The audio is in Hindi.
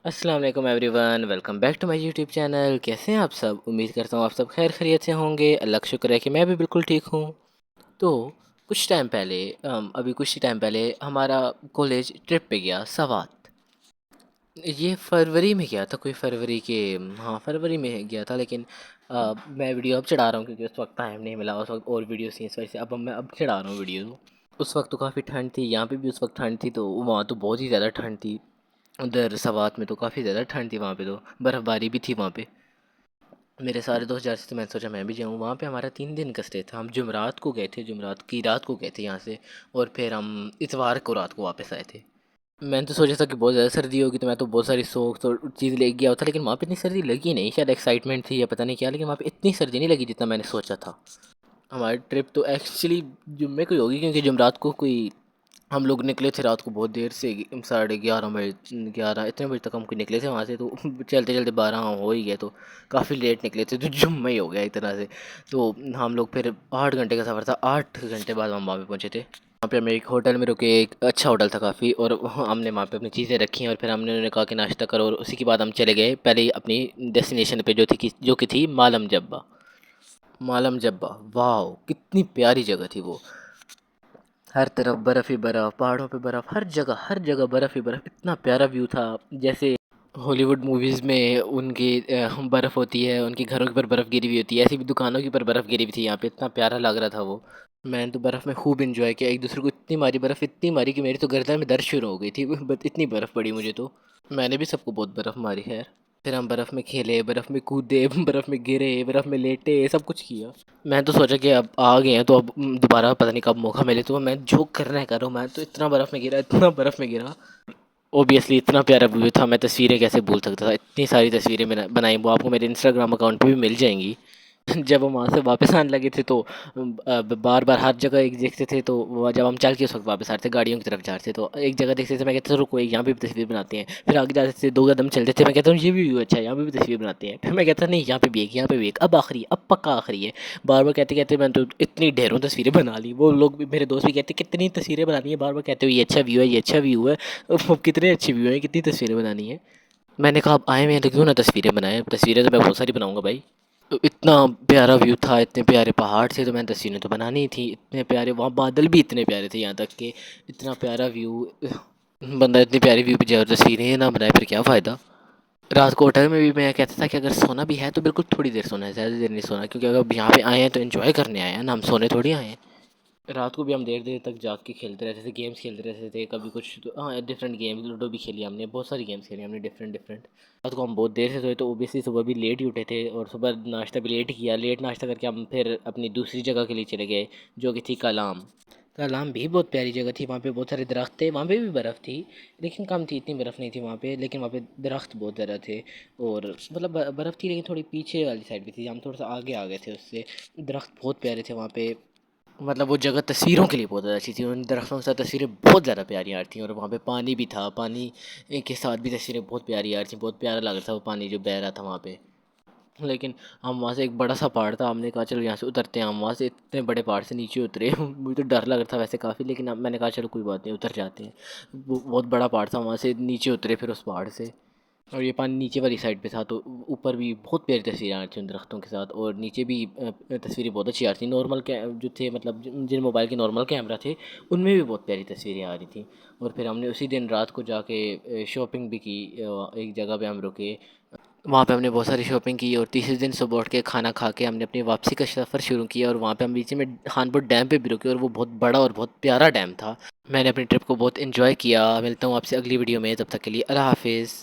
अस्सलाम वालेकुम everyone, welcome back to my YouTube channel. कैसे हैं आप सब? उम्मीद करता हूँ आप सब खैर खैरियत से होंगे। अल्लाह का शुक्र है कि मैं भी बिल्कुल ठीक हूँ। तो कुछ टाइम पहले अभी कुछ ही टाइम पहले हमारा कॉलेज ट्रिप पे गया सवात। ये फरवरी में गया था, कोई फरवरी के, हाँ फरवरी में गया था। लेकिन मैं वीडियो अब चढ़ा रहा हूँ क्योंकि उस वक्त टाइम नहीं मिला। उस वक्त और वीडियो थी, इस वजह से मैं अब चढ़ा रहा हूँ वीडियो। उस वक्त तो काफ़ी ठंड थी, यहाँ पे भी उस वक्त ठंड थी, तो वहाँ तो बहुत ही ज़्यादा ठंड थी। उधर सवात में तो काफ़ी ज़्यादा ठंड थी, वहाँ पे तो बर्फ़बारी भी थी वहाँ पे। मेरे सारे दोस्त जा रहे थे तो मैंने सोचा मैं भी जाऊँ। वहाँ पे हमारा 3 दिन का स्टे था। हम जुमेरात को गए थे, जुमेरात की रात को गए थे यहाँ से, और फिर हम इतवार को रात को वापस आए थे। मैंने तो सोचा था कि बहुत ज़्यादा सर्दी होगी, तो मैं तो बहुत सारी सोक्स और चीज़ ले गया था, लेकिन वहाँ पे इतनी सर्दी लगी नहीं। शायद एक्साइटमेंट थी या पता नहीं क्या, लेकिन वहाँ पे इतनी सर्दी नहीं लगी जितना मैंने सोचा था। हमारी ट्रिप तो एक्चुअली जुम्मे को ही होगी, क्योंकि जुमेरात को कोई हम लोग निकले थे रात को बहुत देर से, 11:30 बजे, 11 इतने बजे तक हम निकले थे वहाँ से। तो चलते चलते 12 हो ही गए, तो काफ़ी लेट निकले थे, तो जुम्मा ही हो गया एक तरह से। तो हम लोग फिर 8 घंटे का सफ़र था, 8 घंटे बाद हम वहाँ पे पहुँचे थे। वहाँ पे हम एक होटल में रुके, एक अच्छा होटल था काफ़ी, और हमने वहाँ पे अपनी चीज़ें रखी और फिर हमने उन्होंने कहा कि नाश्ता करो, और उसी के बाद हम चले गए पहले ही अपनी डेस्टिनेशन पे, जो कि थी मालम जब्बा। मालम जब्बा, वाह कितनी प्यारी जगह थी वो। हर तरफ बर्फ़ ही बर्फ़, पहाड़ों पे बर्फ़, हर जगह बर्फ़ ही बर्फ़। इतना प्यारा व्यू था, जैसे हॉलीवुड मूवीज़ में उनकी बर्फ़ होती है, उनके घरों के ऊपर बर्फ़ गिरी हुई होती है, ऐसी भी दुकानों के ऊपर बर्फ़ गिरी हुई थी यहाँ पे। इतना प्यारा लग रहा था वो। मैंने तो बर्फ़ में खूब एंजॉय किया, एक दूसरे को इतनी मारी बर्फ़, इतनी मारी कि मेरी तो गर्दन में दर्द शुरू हो गई थी। बट इतनी बर्फ़ पड़ी मुझे तो। मैंने भी सबको बहुत बर्फ़ मारी है। फिर हम बर्फ़ में खेले, बर्फ़ में कूदे, बर्फ़ में गिरे, बर्फ़ में लेटे, सब कुछ किया। मैं तो सोचा कि अब आ गए हैं तो अब दोबारा पता नहीं कब मौका मिले तो मैं जो करना है करूँ। मैं तो इतना बर्फ़ में गिरा, इतना बर्फ़ में गिरा। ओबियसली इतना प्यारा व्यू था, मैं तस्वीरें कैसे भूल सकता था। इतनी सारी तस्वीरें मैंने बनाई, वो आपको मेरे इंस्टाग्राम अकाउंट पे भी मिल जाएंगी। जब हम वहाँ से वापस आने लगे थे तो बार बार हर जगह एक देखते थे, तो जब हम चल के उस वक्त वापस आ रहे थे, गाड़ियों की तरफ जा रहे थे, तो एक जगह देखते थे, मैं कहता था रुको एक यहाँ पे भी तस्वीर बनाते हैं। फिर आगे जाते थे, 2 कदम चलते थे, मैं कहता हूँ ये भी व्यू अच्छा है, यहाँ पे भी तस्वीर बनाते हैं। फिर मैं कहता नहीं यहाँ पे भी एक, यहाँ पे भी एक, अब आखिरी, अब पक्का आखिरी है। बार बार कहते कहते मैंने तो इतनी ढेरों तस्वीरें बना ली। वो लोग भी, मेरे दोस्त भी कहते कितनी तस्वीरें बनानी है, बार बार कहते हो ये अच्छा व्यू है, ये अच्छा व्यू है। अब कितने अच्छे व्यू हैं, कितनी तस्वीरें बनानी है। मैंने कहा अब आए मैं तो क्यों ना तस्वीरें बनाए। तस्वीरें तो मैं बहुत सारी बनाऊंगा भाई। तो इतना प्यारा व्यू था, इतने प्यारे पहाड़ थे, तो मैंने तस्वीरें तो बनानी ही थी। इतने प्यारे वहाँ बादल भी इतने प्यारे थे, यहाँ तक कि इतना प्यारा व्यू, बंदा इतनी प्यारी व्यू पे जाए और तस्वीरें ना बनाए फिर क्या फ़ायदा। रात को होटल में भी मैं कहता था कि अगर सोना भी है तो बिल्कुल थोड़ी देर सोना है, ज़्यादा देर नहीं सोना, क्योंकि अगर यहाँ पे आए हैं तो एंजॉय करने आए हैं ना, हम सोने थोड़ी आए हैं। रात को भी हम देर देर तक जाग के खेलते रहते थे, गेम्स खेलते रहते थे, कभी कुछ तो हाँ डिफरेंट गेम्स, लूडो भी खेली हमने, बहुत सारी गेम्स खेली हमने डिफरेंट डिफरेंट। रात को हम बहुत देर से सोए, तो ओबियसली सुबह भी लेट ही उठे थे, और सुबह नाश्ता भी लेट किया। लेट नाश्ता करके हम फिर अपनी दूसरी जगह के लिए चले गए, जो कि थी कलाम। कलाम भी बहुत प्यारी जगह थी, वहाँ पे बहुत सारे दरख्त थे, वहाँ पे भी बर्फ़ थी, लेकिन कम थी, इतनी बर्फ़ नहीं थी वहाँ पे, लेकिन वहाँ पे दरख्त बहुत ज़्यादा थे। और मतलब बर्फ़ थी, लेकिन थोड़ी पीछे वाली साइड भी थी, हम थोड़ा सा आगे आ गए थे उससे। दरख्त बहुत प्यारे थे वहाँ पे, मतलब वो जगह तस्वीरों के लिए बहुत ज़्यादा अच्छी थी। उन दरख्तों के साथ तस्वीरें बहुत ज़्यादा प्यारी आ रही थी, और वहाँ पे पानी भी था, पानी के साथ भी तस्वीरें बहुत प्यारी आ रही थी। बहुत प्यारा लग रहा था वो पानी जो बह रहा था वहाँ पे। लेकिन हम वहाँ से, एक बड़ा सा पहाड़ था, हमने कहा चलो यहाँ से उतरते हैं। हम वहाँ से इतने बड़े पहाड़ से नीचे उतरे मुझे तो डर लग रहा था वैसे काफ़ी, लेकिन अब मैंने कहा चलो कोई बात नहीं, उतर जाते हैं। वो बहुत बड़ा पहाड़ था, वहाँ से नीचे उतरे फिर उस पहाड़ से, और ये पानी नीचे वाली साइड पे था, तो ऊपर भी बहुत प्यारी तस्वीरें आ रही थी उन दरख्तों के साथ, और नीचे भी तस्वीरें बहुत अच्छी आ रही थी। नॉर्मल कै जो थे, मतलब जिन मोबाइल के नॉर्मल कैमरा थे, उनमें भी बहुत प्यारी तस्वीरें आ रही थी। और फिर हमने उसी दिन रात को जाके शॉपिंग भी की। एक जगह पे हम रुके, वहाँ पे हमने बहुत सारी शॉपिंग की, और तीसरे दिन सुबह उठ के खाना खा के हमने अपनी वापसी का सफ़र शुरू किया। और वहाँ पे हम बीच में खानपुर डैम पे भी रुके, और वो बहुत बड़ा और बहुत प्यारा डैम था। मैंने अपनी ट्रिप को बहुत इन्जॉय किया। मिलता हूँ आपसे अगली वीडियो में, तब तक के लिए अल्लाह हाफिज़।